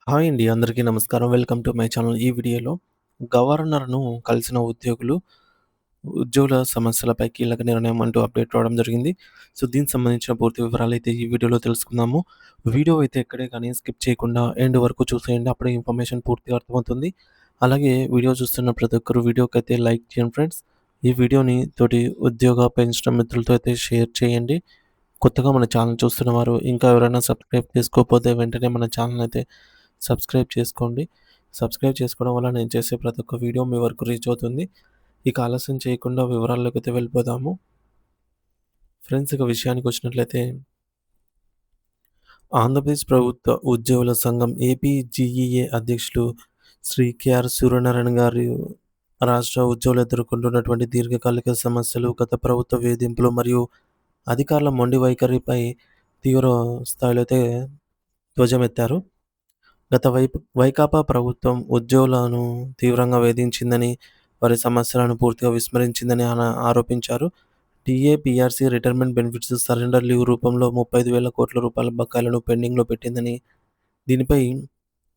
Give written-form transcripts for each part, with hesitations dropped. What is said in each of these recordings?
Hi అండి. అందరికీ నమస్కారం. Welcome to my channel. ఈ వీడియోలో గవర్నర్‌ను కలిసిన ఉద్యోగులు, ఉద్యోగుల సమస్యలపై కీలక నిర్ణయం అంటూ అప్డేట్ రావడం జరిగింది. సో, దీనికి సంబంధించిన పూర్తి వివరాలైతే ఈ వీడియోలో తెలుసుకుందాము. వీడియో అయితే ఎక్కడే కానీ స్కిప్ చేయకుండా ఎండ్ వరకు చూసేయండి. అప్పుడే ఇన్ఫర్మేషన్ పూర్తిగా అర్థమవుతుంది. అలాగే వీడియో చూస్తున్న ప్రతి ఒక్కరు వీడియోకైతే లైక్ చేయండి ఫ్రెండ్స్. ఈ వీడియోని తోటి ఉద్యోగ పెన్షన్ మిత్రులతో అయితే షేర్ చేయండి. కొత్తగా మన ఛానల్ చూస్తున్న వారు ఇంకా ఎవరైనా సబ్స్క్రైబ్ చేసుకోకపోతే వెంటనే మన ఛానల్ అయితే సబ్స్క్రైబ్ చేసుకోండి. సబ్స్క్రైబ్ చేసుకోవడం వల్ల నేను చేసే ప్రతి ఒక్క వీడియో మీ వరకు రీచ్ అవుతుంది. ఇక ఆలస్యం చేయకుండా వివరాల్లోకైతే వెళ్ళిపోదాము. ఫ్రెండ్స్, ఇక విషయానికొచ్చినట్లయితే ఆంధ్రప్రదేశ్ ప్రభుత్వ ఉద్యోగుల సంఘం ఏపీజీఈఏ అధ్యక్షులు శ్రీ కేఆర్ సూర్యనారాయణ గారు రాష్ట్ర ఉద్యోగులు ఎదుర్కొంటున్నటువంటి దీర్ఘకాలిక సమస్యలు, గత ప్రభుత్వ వేధింపులు మరియు అధికారుల మొండి వైఖరిపై తీవ్ర స్థాయిలో అయితే ధ్వజమెత్తారు. గత వైకాపా ప్రభుత్వం ఉద్యోగులను తీవ్రంగా వేధించిందని, వారి సమస్యలను పూర్తిగా విస్మరించిందని ఆరోపించారు. TA, PRC, retirement benefits, surrender leave రూపంలో 35,000 కోట్ల రూపాయల బకాయిలను పెండింగ్‌లో పెట్టిందని, దీనిపై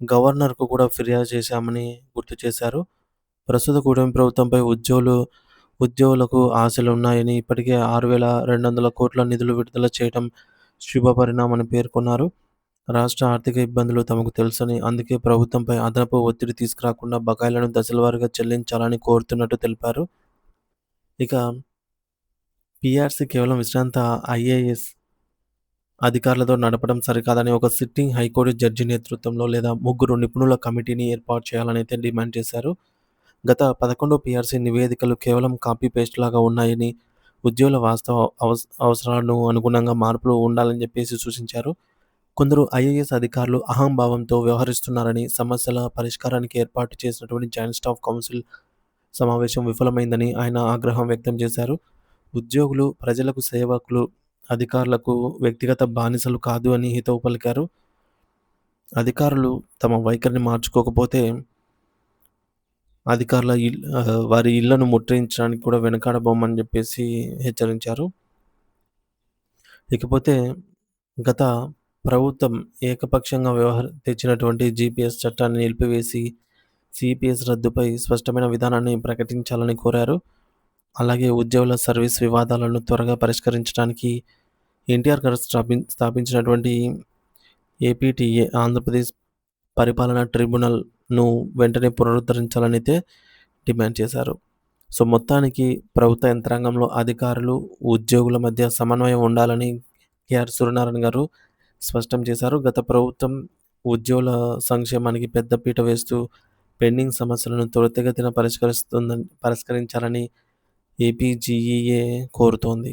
గవర్నర్‌కు కూడా ఫిర్యాదు చేశామని గుర్తు చేశారు. ప్రస్తుత కూటమి ప్రభుత్వంపై ఉద్యోగులకు ఆశలున్నాయని, ఇప్పటికే 6,200 కోట్ల నిధులు విడుదల చేయడం శుభపరిణామని పేర్కొన్నారు. రాష్ట్ర ఆర్థిక ఇబ్బందులు తమకు తెలుసని, అందుకే ప్రభుత్వంపై అదనపు ఒత్తిడి తీసుకురాకుండా బకాయిలను దశలవారీగా చెల్లించాలని కోరుతున్నట్టు తెలిపారు. ఇక పీఆర్సీ కేవలం విశ్రాంత ఐఏఎస్ అధికారులతో నడపడం సరికాదని ఒక సిట్టింగ్ హైకోర్టు జడ్జి నేతృత్వంలో లేదా ముగ్గురు నిపుణుల కమిటీని ఏర్పాటు చేయాలని అయితే డిమాండ్ చేశారు. గత 11 పీఆర్సీ నివేదికలు కేవలం కాపీ పేస్ట్ లాగా ఉన్నాయని, ఉద్యోగుల వాస్తవ అవసరాలను అనుగుణంగా మార్పులు ఉండాలని చెప్పేసి సూచించారు. కొందరు ఐఏఎస్ అధికారులు అహంభావంతో వ్యవహరిస్తున్నారని, సమస్యల పరిష్కారానికి ఏర్పాటు చేసినటువంటి జాయింట్ స్టాఫ్ కౌన్సిల్ సమావేశం విఫలమైందని ఆయన ఆగ్రహం వ్యక్తం చేశారు. ఉద్యోగులు ప్రజలకు సేవకులు, అధికారులకు వ్యక్తిగత బానిసలు కాదు అని హితవు పలికారు. అధికారులు తమ వైఖరిని మార్చుకోకపోతే వారి ఇళ్లను ముట్టడించడానికి కూడా వెనకాడబోమని చెప్పేసి హెచ్చరించారు. ఇకపోతే గత ప్రభుత్వం ఏకపక్షంగా తెచ్చినటువంటి జీపీఎస్ చట్టాన్ని నిలిపివేసి సిపిఎస్ రద్దుపై స్పష్టమైన విధానాన్ని ప్రకటించాలని కోరారు. అలాగే ఉద్యోగుల సర్వీస్ వివాదాలను త్వరగా పరిష్కరించడానికి ఎన్టీఆర్ గారు స్థాపించినటువంటి ఏపీటీఏ ఆంధ్రప్రదేశ్ పరిపాలనా ట్రిబ్యునల్‌ను వెంటనే పునరుద్ధరించాలని అయితే డిమాండ్ చేశారు. సో, మొత్తానికి ప్రభుత్వ యంత్రాంగంలో అధికారులు, ఉద్యోగుల మధ్య సమన్వయం ఉండాలని కేఆర్ సూర్యనారాయణ గారు స్పష్టం చేశారు. గత ప్రభుత్వం ఉద్యోగుల సంక్షేమానికి పెద్దపీట వేస్తూ పెండింగ్ సమస్యలను త్వరితగతిన పరిష్కరించాలని ఏపీజీఈఏ కోరుతోంది.